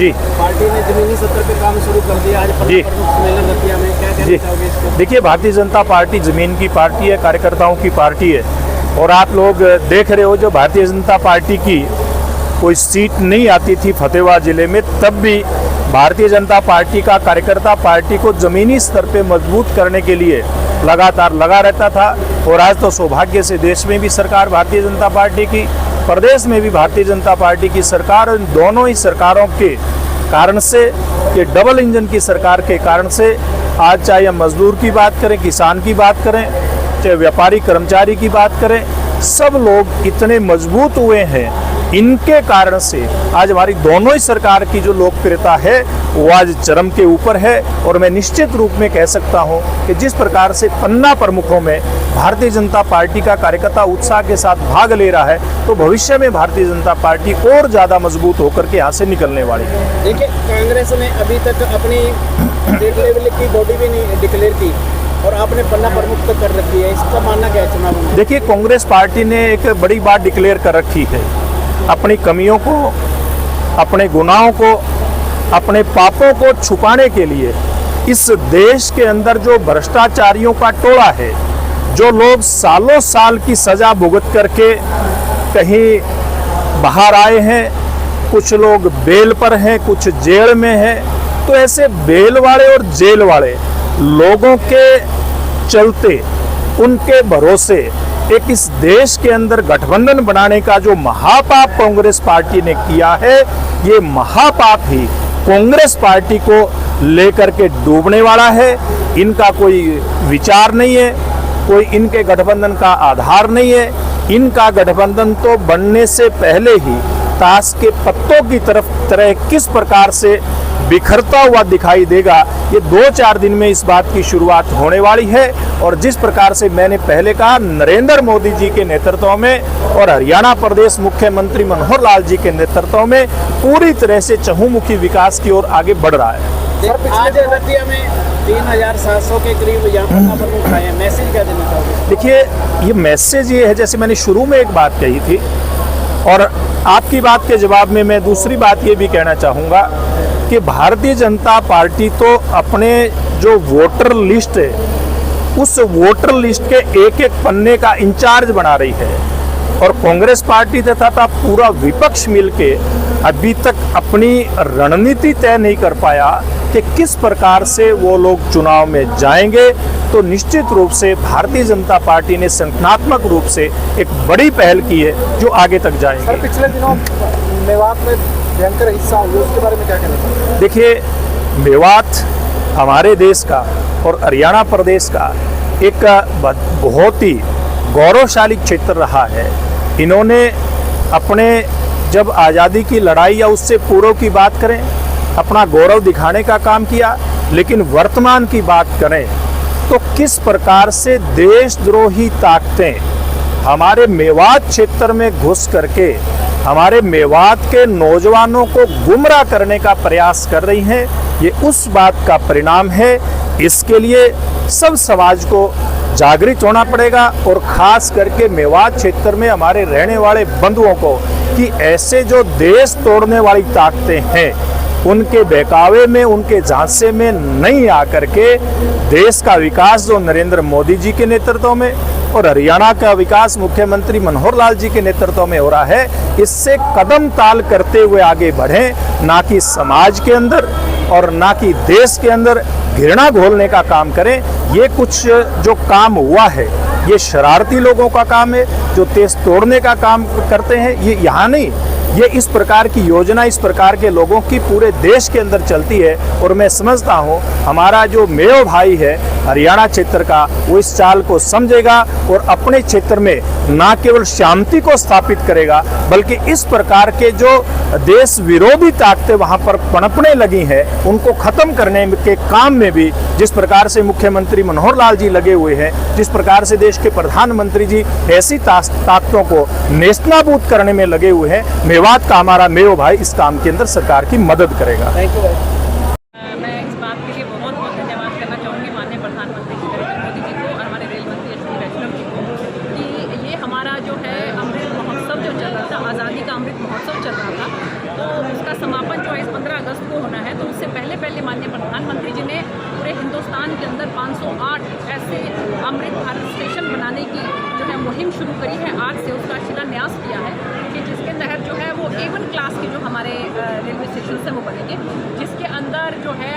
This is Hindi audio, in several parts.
जी, पार्टी ने जमीनी स्तर पे काम शुरू कर दिया। आज जी, सम्मेलन रतिया में क्या कहना चाहोगे इसको? देखिए, भारतीय जनता पार्टी ज़मीन की पार्टी है, कार्यकर्ताओं की पार्टी है। और आप लोग देख रहे हो, जो भारतीय जनता पार्टी की कोई सीट नहीं आती थी फतेहाबाद जिले में, तब भी भारतीय जनता पार्टी का कार्यकर्ता पार्टी को ज़मीनी स्तर पे मजबूत करने के लिए लगातार लगा रहता था। और आज तो सौभाग्य से देश में भी सरकार भारतीय जनता पार्टी की, प्रदेश में भी भारतीय जनता पार्टी की सरकार, इन दोनों ही सरकारों के कारण से, ये डबल इंजन की सरकार के कारण से आज चाहे हम मजदूर की बात करें, किसान की बात करें, चाहे व्यापारी कर्मचारी की बात करें, सब लोग इतने मजबूत हुए हैं। इनके कारण से आज हमारी दोनों ही सरकार की जो लोकप्रियता है वो आज चरम के ऊपर है। और मैं निश्चित रूप में कह सकता हूं कि जिस प्रकार से पन्ना प्रमुखों में भारतीय जनता पार्टी का कार्यकर्ता उत्साह के साथ भाग ले रहा है, तो भविष्य में भारतीय जनता पार्टी और ज़्यादा मजबूत होकर के यहाँ से निकलने वाली है। देखिए, कांग्रेस ने अभी तक अपनी स्टेट लेवल की बॉडी भी नहीं डिक्लेयर की और आपने पन्ना प्रमुख तो कर रखी है, इसका मानना क्या है चुनाव में? देखिए, कांग्रेस पार्टी ने एक बड़ी बात डिक्लेयर कर रखी है। अपनी कमियों को, अपने गुनाहों को, अपने पापों को छुपाने के लिए इस देश के अंदर जो भ्रष्टाचारियों का टोला है, जो लोग सालों साल की सजा भुगत करके कहीं बाहर आए हैं, कुछ लोग बेल पर हैं, कुछ जेल में हैं, तो ऐसे बेल वाले और जेल वाले लोगों के चलते, उनके भरोसे एक इस देश के अंदर गठबंधन बनाने का जो महापाप कांग्रेस पार्टी ने किया है, ये महापाप ही कांग्रेस पार्टी को लेकर के डूबने वाला है। इनका कोई विचार नहीं है, कोई इनके गठबंधन का आधार नहीं है। इनका गठबंधन तो बनने से पहले ही ताश के पत्तों की तरह किस प्रकार से बिखरता हुआ दिखाई देगा, ये 2-4 दिन में इस बात की शुरुआत होने वाली है। और जिस प्रकार से मैंने पहले कहा, नरेंद्र मोदी जी के नेतृत्व में और हरियाणा प्रदेश मुख्यमंत्री मनोहर लाल जी के नेतृत्व में पूरी तरह से चहुमुखी विकास की ओर आगे बढ़ रहा है। आज रतिया में 3700 के करीब यहाँ पन्ना प्रमुख आए हैं, मैसेज क्या देना चाहोगे? देखिए, ये मैसेज ये है, जैसे मैंने शुरू में एक बात कही थी, और आपकी बात के जवाब में मैं दूसरी बात ये भी कहना चाहूँगा कि भारतीय जनता पार्टी तो अपने जो वोटर लिस्ट है, उस वोटर लिस्ट के एक एक पन्ने का इंचार्ज बना रही है। और कांग्रेस पार्टी तथा पूरा विपक्ष मिलके अभी तक अपनी रणनीति तय नहीं कर पाया कि किस प्रकार से वो लोग चुनाव में जाएंगे। तो निश्चित रूप से भारतीय जनता पार्टी ने संगठनात्मक रूप से एक बड़ी पहल की है जो आगे तक जाएंगे। सर, पिछले दिनों मेवात में भयंकर हिस्सा हुआ, उसके बारे में क्या कहना चाहिए? देखिए, मेवात हमारे देश का और हरियाणा प्रदेश का एक बहुत ही गौरवशाली क्षेत्र रहा है। इन्होंने अपने जब आज़ादी की लड़ाई या उससे पूर्व की बात करें, अपना गौरव दिखाने का काम किया। लेकिन वर्तमान की बात करें तो किस प्रकार से देशद्रोही ताकतें हमारे मेवात क्षेत्र में घुस करके हमारे मेवात के नौजवानों को गुमराह करने का प्रयास कर रही हैं, ये उस बात का परिणाम है। इसके लिए सब समाज को जागृत होना पड़ेगा, और ख़ास करके मेवात क्षेत्र में हमारे रहने वाले बंधुओं को कि ऐसे जो देश तोड़ने वाली ताकतें हैं, उनके बहकावे में, उनके झांसे में नहीं आकर के देश का विकास जो नरेंद्र मोदी जी के नेतृत्व में और हरियाणा का विकास मुख्यमंत्री मनोहर लाल जी के नेतृत्व में हो रहा है, इससे कदम ताल करते हुए आगे बढ़ें, ना कि समाज के अंदर और ना कि देश के अंदर घृणा घोलने का काम करें। ये कुछ जो काम हुआ है, ये शरारती लोगों का काम है जो देश तोड़ने का काम करते हैं। ये यहाँ नहीं, ये इस प्रकार की योजना इस प्रकार के लोगों की पूरे देश के अंदर चलती है। और मैं समझता हूँ हमारा जो मेयो भाई है हरियाणा क्षेत्र का, वो इस चाल को समझेगा और अपने क्षेत्र में न केवल शांति को स्थापित करेगा, बल्कि इस प्रकार के जो देश विरोधी ताकतें वहाँ पर पनपने लगी हैं, उनको खत्म करने के काम में भी जिस प्रकार से मुख्यमंत्री मनोहर लाल जी लगे हुए हैं, जिस प्रकार से देश के प्रधानमंत्री जी ऐसी ताकतों को नेस्तनाबूद करने में लगे हुए हैं, मेवात का हमारा मेयो भाई इस काम के अंदर सरकार की मदद करेगा। Thank you. मैं इस बात के लिए बहुत बहुत धन्यवाद करना चाहूँगी माननीय प्रधानमंत्री जी नरेंद्र मोदी जी को और हमारे रेल मंत्री अश्विनी वैष्णव जी को कि ये हमारा जो है अमृत महोत्सव जो चल रहा था, आज़ादी का अमृत महोत्सव चल रहा था, तो उसका समापन जो है 15 अगस्त को होना है, तो उससे पहले माननीय प्रधानमंत्री जी ने पूरे हिंदुस्तान के अंदर 508 ऐसे अमृत भारत स्टेशन बनाने की जो है मुहिम शुरू करी है। आज से उसका शिलान्यास किया है कि जिसके तहत जो है वो A1 क्लास के जो हमारे रेलवे स्टेशन हैं वो बनेंगे, जिसके अंदर जो है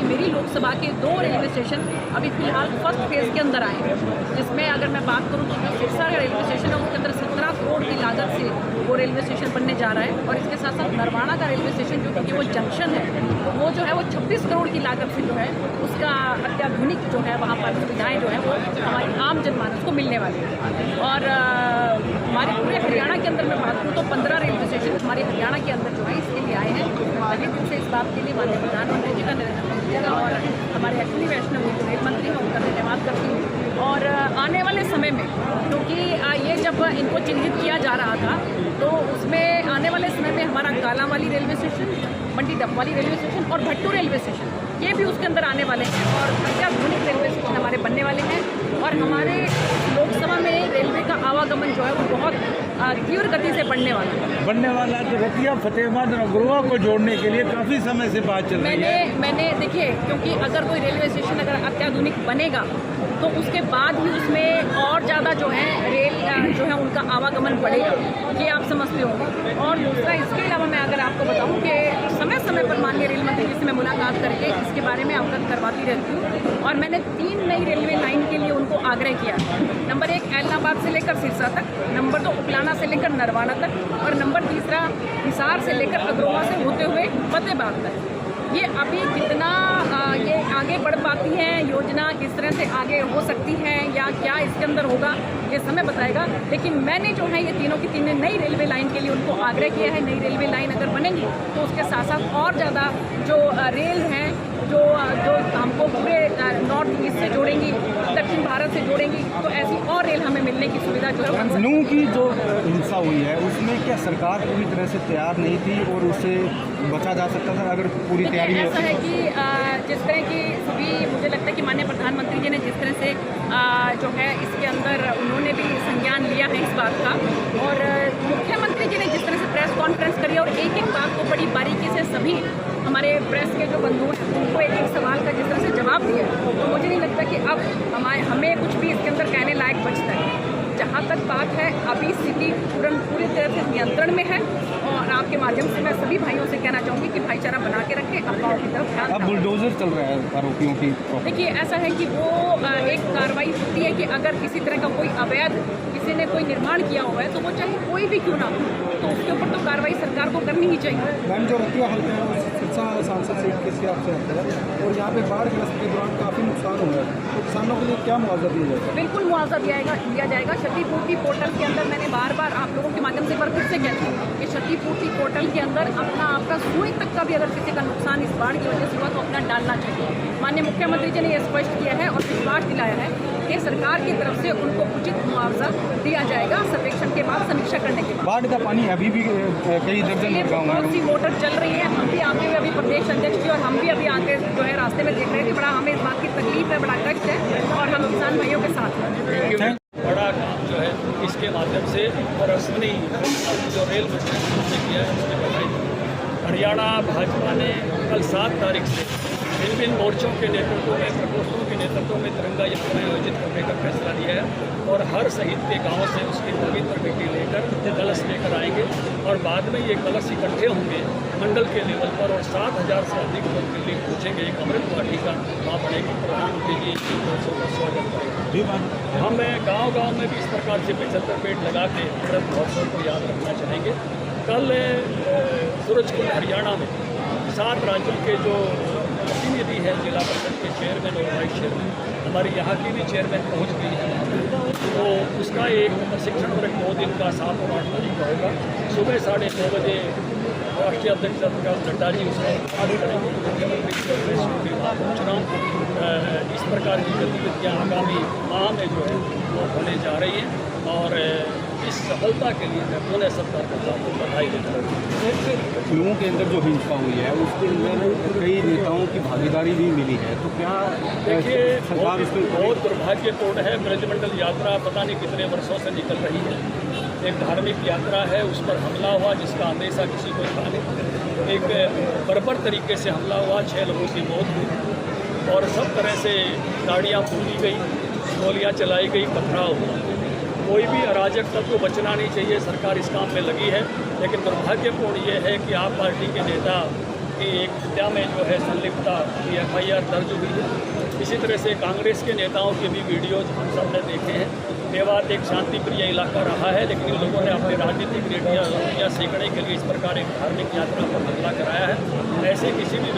मेरी लोकसभा के 2 रेलवे स्टेशन अभी फिलहाल फर्स्ट फेज़ के अंदर आए हैं, जिसमें अगर मैं बात करूँ तो जो सिरसा का रेलवे स्टेशन है उसके अंदर 17 करोड़ की लागत से वो रेलवे स्टेशन बनने जा रहा है। और इसके साथ साथ नरवाना का रेलवे स्टेशन जो कि वो जंक्शन है, तो वो जो है वो 26 करोड़ की लागत से जो है उसका अत्याधुनिक जो है वहाँ पर सुविधाएँ जो है वो हमारी आम जनमानस को मिलने वाली है। और हमारे पूरे हरियाणा के अंदर मैं बात करूँ तो 15 रेलवे स्टेशन हमारे हरियाणा के अंदर जो है इसके लिए आए हैं। पहले दिन से इस बात के लिए माननीय प्रधानमंत्री जी का, नरेंद्र मोदी जी का और हमारे अश्विनी वैष्णव जी जो रेल मंत्री हैं उनका धन्यवाद करती हूँ। और आने वाले समय में क्योंकि ये जब इनको चिन्हित किया जा रहा था तो उसमें आने वाले समय में हमारा कालांवाली रेलवे स्टेशन, मंडी डबवाली रेलवे स्टेशन और भट्टू रेलवे स्टेशन ये भी उसके अंदर आने वाले हैं और अत्याधुनिक रेलवे स्टेशन हमारे बनने वाले हैं। और हमारे लोकसभा में रेलवे का आवागमन जो है वो बहुत तीव्र गति से बढ़ने वाला है। तो रतिया फतेहाबाद और अग्रोहा को जोड़ने के लिए काफ़ी समय से बात चल रही है। मैंने देखिए, क्योंकि अगर कोई रेलवे स्टेशन अगर अत्याधुनिक बनेगा तो उसके बाद ही उसमें और ज़्यादा जो है रेल जो है उनका आवागमन बढ़ेगा, ये आप समझते होंगे। और दूसरा इसके अलावा मैं अगर आपको बताऊं कि समय समय पर माननीय रेल मंत्री जी से मैं मुलाकात करके इसके बारे में अवगत करवाती रहती हूँ। और मैंने 3 नई रेलवे लाइन के लिए उनको आग्रह किया। नंबर 1 ऐलनाबाद से लेकर सिरसा तक, नंबर 2 उपलाना से लेकर नरवाना तक और नंबर 3 हिसार से लेकर अग्रोहा से होते हुए फतेहाबाद तक। ये अभी कितना ये आगे बढ़ पाती हैं योजना, किस तरह से आगे हो सकती है या क्या इसके अंदर होगा ये समय बताएगा। लेकिन मैंने जो है ये तीनों की तीनों नई रेलवे लाइन के लिए उनको आग्रह किया है। नई रेलवे लाइन अगर बनेंगी तो उसके साथ साथ और ज़्यादा जो रेल हैं जो हमको पूरे नॉर्थ ईस्ट से जोड़ेंगी, दक्षिण भारत से जोड़ेंगी, तो ऐसी और रेल हमें मिलने की सुविधा जो है। नूह की जो हिंसा हुई है उसमें क्या सरकार पूरी तरह से तैयार नहीं थी और उससे बचा जा सकता था अगर पूरी तैयारी में? ऐसा है कि जिस तरह की सभी मुझे लगता है कि माननीय प्रधानमंत्री जी ने जिस तरह से जो है इसके अंदर उन्होंने भी संज्ञान लिया है इस बात का, और मुख्यमंत्री जी ने जिस तरह से प्रेस कॉन्फ्रेंस करी और एक एक बात को बड़ी बारीकी से सभी हमारे प्रेस के जो बंधु हैं उनको एक एक सवाल का जिस तरह से जवाब दिया, तो मुझे नहीं लगता कि अब हमें कुछ भी इसके अंदर कहने लायक बचता है। जहाँ तक बात है अभी स्थिति पूरी तरह से नियंत्रण में है और आपके माध्यम से मैं सभी भाइयों से कहना चाहूँगी कि भाईचारा बना के रखें, अफवाहों की तरफ ध्यान। अब बुलडोजर चल रहा है आरोपियों की। देखिए ऐसा है कि वो एक कार्रवाई होती है कि अगर किसी तरह का कोई अवैध किसी ने कोई निर्माण किया हुआ है तो वो चाहे कोई भी क्यों ना हो तो उसके ऊपर तो कार्रवाई सरकार को करनी ही चाहिए। मैम जो रतिया हल्का है सिरसा सांसद सीट के हिसाब से आता है और यहाँ पे बाढ़ ग्रस्त के दौरान काफ़ी नुकसान हुआ है, तो किसानों के लिए क्या मुआवजा दिया जाएगा? बिल्कुल मुआवजा दिया जाएगा। क्षतिपूर्ति पोर्टल के अंदर मैंने बार बार आप लोगों के माध्यम से एक बार फिर से कहती हूँ कि क्षतिपूर्ति पोर्टल के अंदर आपका सुई तक का भी अगर किसी का नुकसान इस बाढ़ की वजह से हुआ तो अपना डालना चाहिए। माननीय मुख्यमंत्री जी ने यह स्पष्ट किया है और विश्वास दिलाया है कि सरकार की तरफ से उनको उचित मुआवजा दिया जाएगा सर्वेक्षण के बाद, समीक्षा करने के बाद। बाढ़ का पानी अभी भी कई दर्जन गाँव बहुत सी मोटर चल रही है। हम भी आते हुए अभी प्रदेश अध्यक्ष जी और हम भी अभी आके जो है रास्ते में देख रहे हैं कि बड़ा हमें इस बात की तकलीफ है, बड़ा कष्ट है और हम किसान भाइयों के साथ हैं। बड़ा काम जो है इसके माध्यम से और अश्विनी जो रेल मंत्री ने किया है उसने बताई। हरियाणा भाजपा ने कल 7 तारीख से विभिन्न मोर्चों के नेतृत्व में, प्रकोष्ठों के नेतृत्व में तिरंगा यात्रा आयोजित करने का फैसला लिया है और हर शहीद के गांव से उसकी पवित्र मिट्टी लेकर कलश लेकर आएंगे और बाद में ये कलश इकट्ठे होंगे मंडल के लेवल पर और 7,000 से अधिक लोग दिल्ली पहुँचेंगे। एक अमृत वाटिका वहाँ बनेगी, प्रधानमंत्री जी इस महोत्सव का स्वागत करेंगे। हम गाँव में भी इस प्रकार से 75 पेड़ लगा के अमृत महोत्सव को याद रखना चाहेंगे। कल सूरजकुंड हरियाणा में 7 राज्यों के जो प्रतिनिधि है, जिला परिषद के चेयरमैन और वाइस चेयरमैन, हमारी यहाँ की भी चेयरमैन पहुँच गई है, तो उसका एक प्रशिक्षण और एक 2 दिन का 7 और 8 तारीख का होगा। सुबह 9:30 बजे राष्ट्रीय अध्यक्ष प्रकाश नड्डा जी उसका उद्घाटन करेंगे। मुख्यमंत्री चुनाव इस प्रकार की गतिविधियाँ आगामी माह में जो है वो होने जा रही हैं और इस सफलता के लिए मैं पुनः सरकार को बधाई देता हूँ। लोगों के अंदर जो हिंसा हुई है उसके अंदर कई नेताओं की भागीदारी भी मिली है, तो क्या देखिए सरकार इसमें बहुत दुर्भाग्यपूर्ण है। ब्रजमंडल यात्रा पता नहीं कितने वर्षों से निकल रही है एक धार्मिक यात्रा है उस पर हमला हुआ, जिसका अंदेशा किसी को था नहीं। एक बर्बर तरीके से हमला हुआ, 6 लोगों की मौत हुई और सब तरह से गाड़ियाँ फूली गई, गोलियाँ चलाई गई, पथराव हुआ। कोई भी अराजक तत्व बचना नहीं चाहिए, सरकार इस काम में लगी है। लेकिन दुर्भाग्यपूर्ण ये है कि आप पार्टी के नेता की एक हत्या में जो है संलिप्तता की FIR दर्ज हुई है। इसी तरह से कांग्रेस के नेताओं के भी वीडियोज हम सब ने देखे हैं। मेवात एक शांति प्रिय इलाका रहा है, लेकिन इन लोगों ने अपने राजनीतिक रेटियाँ सेकड़ने के लिए इस प्रकार एक धार्मिक यात्रा पर हमला कराया है। ऐसे किसी भी